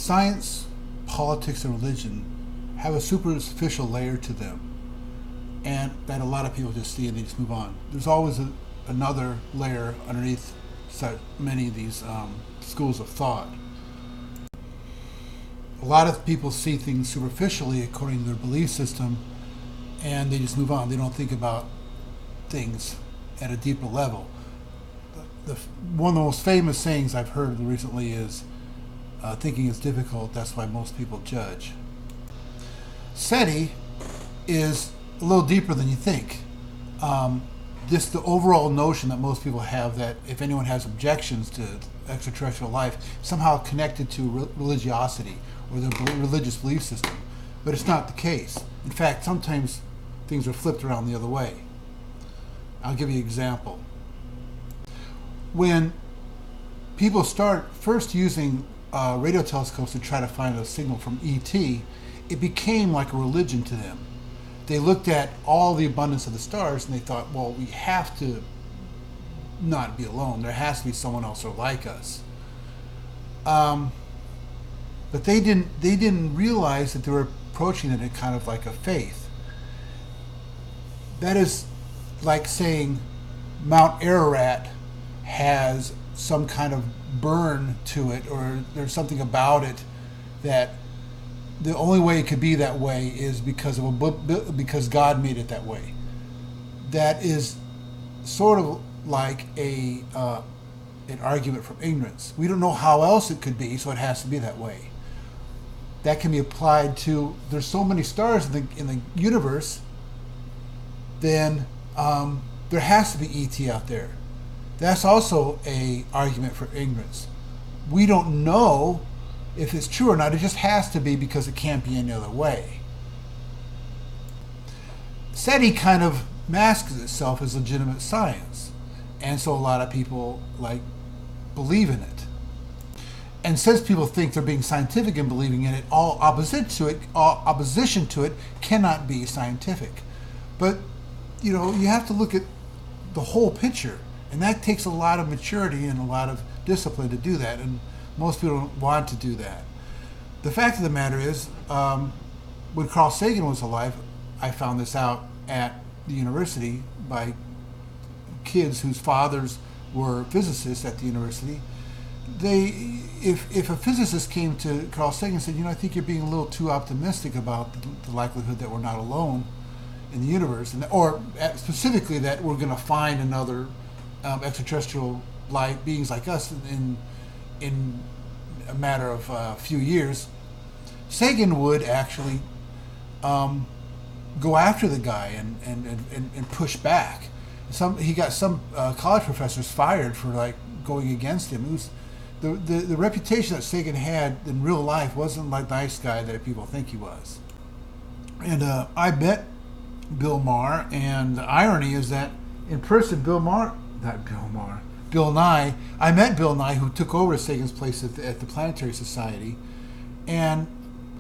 Science, politics, and religion have a superficial layer to them, and that a lot of people just see and they just move on. There's always another layer underneath many of these schools of thought. A lot of people see things superficially according to their belief system, and they just move on. They don't think about things at a deeper level. One of the most famous sayings I've heard recently is, thinking is difficult, that's why most people judge. SETI is a little deeper than you think. Just the overall notion that most people have that if anyone has objections to extraterrestrial life, somehow connected to religiosity or their religious belief system. But it's not the case. In fact, sometimes things are flipped around the other way. I'll give you an example. When people start first using radio telescopes to try to find a signal from ET, it became like a religion to them. They looked at all the abundance of the stars and they thought, well, we have to not be alone. There has to be someone else or like us. But they didn't realize that they were approaching it in kind of like a faith. That is like saying Mount Ararat has some kind of burn to it, or there's something about it that the only way it could be that way is because God made it that way. That is sort of like an argument from ignorance. We don't know how else it could be, so it has to be that way. That can be applied to, there's so many stars in the universe, then there has to be ET out there. That's also an argument for ignorance. We don't know if it's true or not. It just has to be because it can't be any other way. SETI kind of masks itself as legitimate science, and so a lot of people believe in it. And since people think they're being scientific in believing in it, all opposition to it cannot be scientific. But you have to look at the whole picture, and that takes a lot of maturity and a lot of discipline to do that, and most people don't want to do that. The fact of the matter is, when Carl Sagan was alive, I found this out at the university by kids whose fathers were physicists at the university. If a physicist came to Carl Sagan and said, I think you're being a little too optimistic about the likelihood that we're not alone in the universe, or specifically that we're going to find another extraterrestrial life beings like us in a matter of a few years, Sagan would actually go after the guy and push back. He got some college professors fired for going against him. It was the reputation that Sagan had in real life wasn't like the nice guy that people think he was. And I met Bill Maher, and the irony is that in person, Bill Nye. I met Bill Nye, who took over Sagan's place at the Planetary Society, and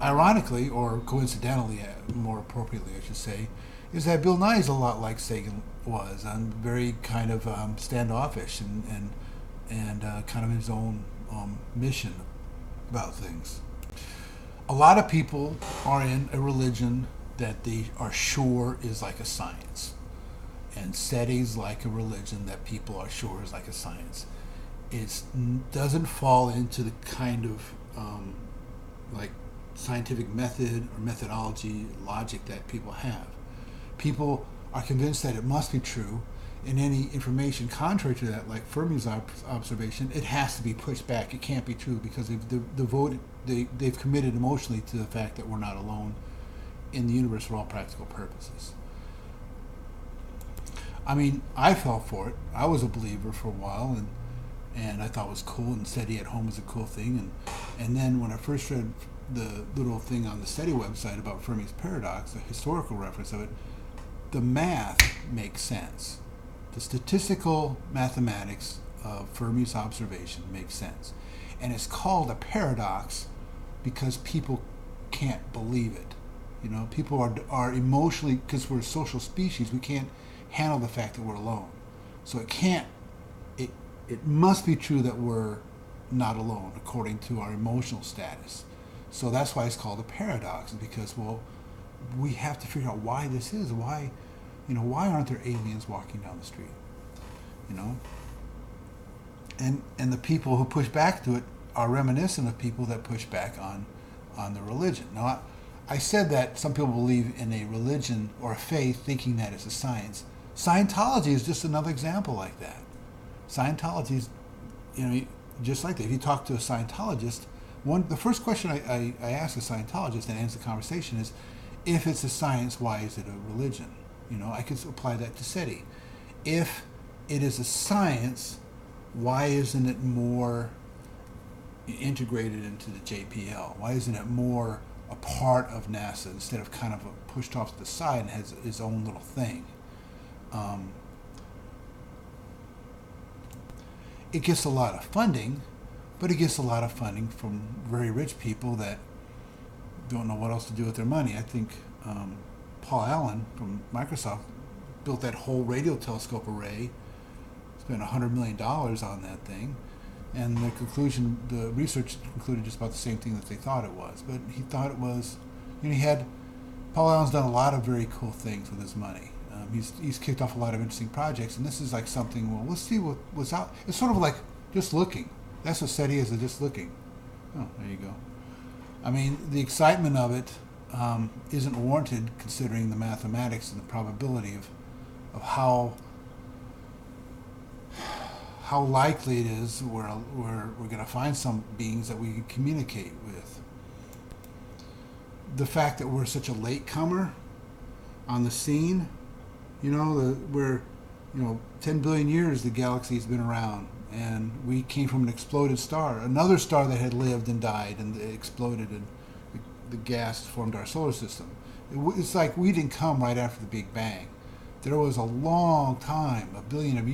ironically, or coincidentally, more appropriately I should say, is that Bill Nye is a lot like Sagan was, and very kind of standoffish and kind of his own mission about things. A lot of people are in a religion that they are sure is like a science. And SETI's like a religion that people are sure is like a science. It doesn't fall into the kind of scientific method or methodology, logic that people have. People are convinced that it must be true, and any information contrary to that, like Fermi's observation, it has to be pushed back. It can't be true because they've committed emotionally to the fact that we're not alone in the universe for all practical purposes. I mean, I fell for it. I was a believer for a while, and I thought it was cool, and SETI at home was a cool thing. And then when I first read the little thing on the SETI website about Fermi's paradox, the historical reference of it, the math makes sense. The statistical mathematics of Fermi's observation makes sense. And it's called a paradox because people can't believe it. People are emotionally, because we're a social species, we can't handle the fact that we're alone. So it must be true that we're not alone according to our emotional status. So that's why it's called a paradox, because, well, we have to figure out why this is. Why, why aren't there aliens walking down the street? And the people who push back to it are reminiscent of people that push back on the religion. Now, I said that some people believe in a religion or a faith thinking that it's a science. Scientology is just another example like that. Scientology is, just like that. If you talk to a Scientologist, the first question I ask a Scientologist that ends the conversation is, if it's a science, why is it a religion? I could apply that to SETI. If it is a science, why isn't it more integrated into the JPL? Why isn't it more a part of NASA instead of kind of pushed off to the side and has its own little thing? It gets a lot of funding, but it gets a lot of funding from very rich people that don't know what else to do with their money. I think Paul Allen from Microsoft built that whole radio telescope array, spent $100 million on that thing, and the research concluded just about the same thing that they thought it was. But he thought it was, Paul Allen's done a lot of very cool things with his money. He's kicked off a lot of interesting projects, and this is like something, well, let's see what's out. It's sort of like just looking. That's what SETI is, just looking. Oh, there you go. I mean, the excitement of it isn't warranted considering the mathematics and the probability of how likely it is we're going to find some beings that we can communicate with. The fact that we're such a latecomer on the scene, we're 10 billion years the galaxy's been around, and we came from an exploded star, another star that had lived and died, and it exploded, and the gas formed our solar system. It's like we didn't come right after the Big Bang. There was a long time, billions of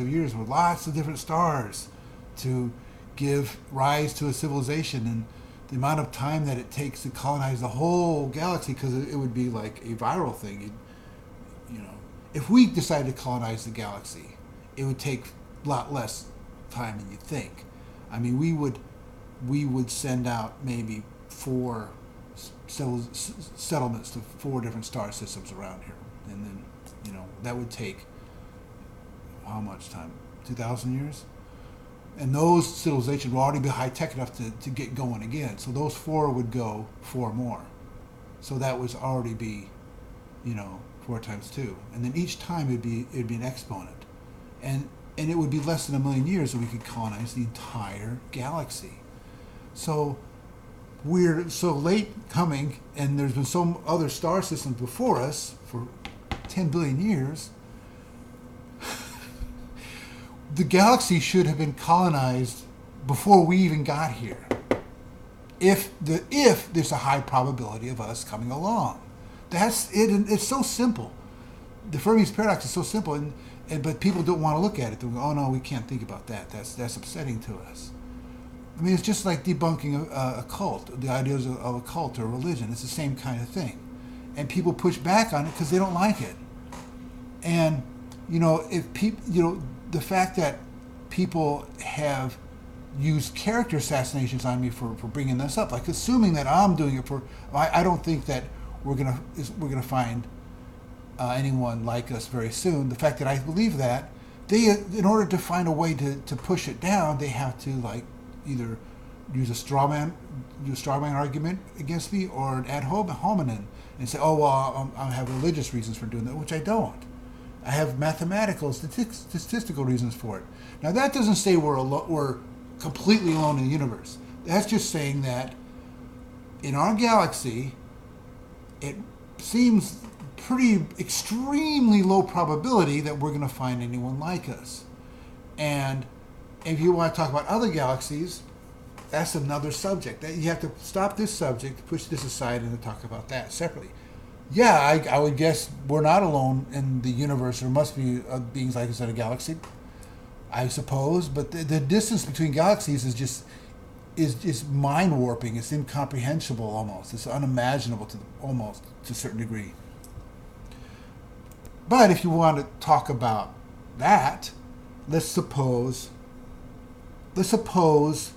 years, with lots of different stars to give rise to a civilization, and the amount of time that it takes to colonize the whole galaxy, because it would be like a viral thing. If we decided to colonize the galaxy, it would take a lot less time than you think. I mean, we would send out maybe 4 settlements to 4 different star systems around here, and then that would take how much time? 2,000 years? And those civilizations would already be high tech enough to get going again. So those 4 would go 4 more. So that would already be 4 times 2, and then each time it'd be an exponent, and it would be less than 1 million years that we could colonize the entire galaxy. So we're so late coming, and there's been some other star systems before us for 10 billion years. The galaxy should have been colonized before we even got here, if there's a high probability of us coming along. That's it. It's so simple. The Fermi's paradox is so simple, but people don't want to look at it. They go, "Oh no, we can't think about that. That's upsetting to us." I mean, it's just like debunking a cult, the ideas of a cult or a religion. It's the same kind of thing, and people push back on it because they don't like it. And if people, the fact that people have used character assassinations on me for bringing this up, like assuming that I'm doing it I don't think that we're gonna find anyone like us very soon. The fact that I believe that, in order to find a way to push it down, they have to either use a straw man argument against me, or an ad hominem and say, oh well, I have religious reasons for doing that, which I don't. I have mathematical, statistical reasons for it. Now that doesn't say we're completely alone in the universe. That's just saying that in our galaxy, it seems pretty extremely low probability that we're going to find anyone like us. And if you want to talk about other galaxies, that's another subject. That you have to stop this subject, push this aside, and then talk about that separately. Yeah, I would guess we're not alone in the universe. There must be beings like us in a galaxy, I suppose. But the distance between galaxies is just mind warping. It's incomprehensible almost. It's unimaginable to a certain degree. But if you want to talk about that, let's suppose let's suppose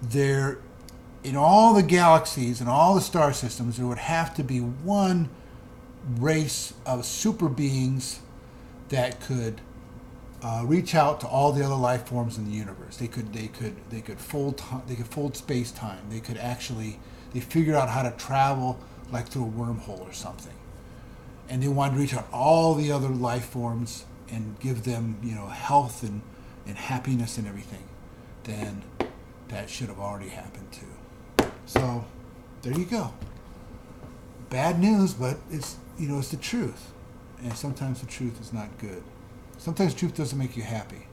there, in all the galaxies and all the star systems, there would have to be one race of super beings that could reach out to all the other life forms in the universe. They could fold space time. They figured out how to travel like through a wormhole or something, and they wanted to reach out all the other life forms and give them, health and happiness and everything. Then that should have already happened too. So there you go. Bad news, but it's the truth, and sometimes the truth is not good. Sometimes truth doesn't make you happy.